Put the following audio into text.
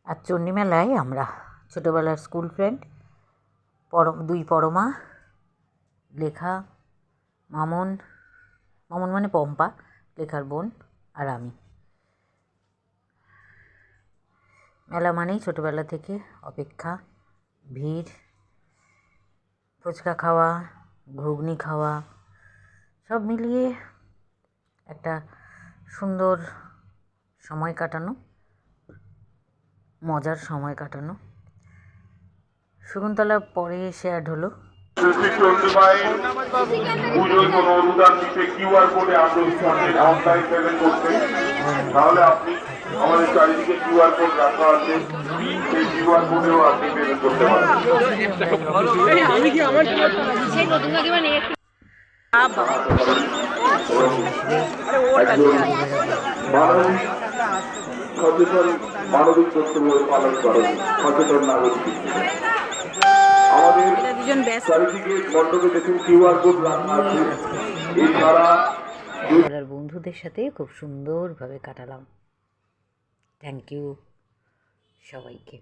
আর চণ্ডী মেলায় আমরা ছোটোবেলার স্কুল ফ্রেন্ড দুই পরমা, লেখা, মামন মানে পম্পা, লেখার বোন, আর আমি। মেলা মানেই ছোটোবেলা থেকে অপেক্ষা, ভিড়, ফুচকা খাওয়া, ঘুগনি খাওয়া, সব মিলিয়ে একটা সুন্দর সময় কাটানো, মজার সময় কাটানো। শকুন্তলা পরে এসে অ্যাড হলো। তাহলে আপনি আমাদের চারিদিকে কিউআর কোড রাখা আছে, সেই কিউআর কোডেও আপনি পেমেন্ট করতে পারেন। সচেতন মানবিক কর্তব্য পালন করেন, সচেতন নাগরিক হিসেবে। আমাদের চারিদিকে মণ্ডপে দেখুন কিউআর কোড রাখা আছে। এছাড়া বন্ধুদের সাথে খুব সুন্দরভাবে কাটালাম। থ্যাংক ইউ সবাইকে।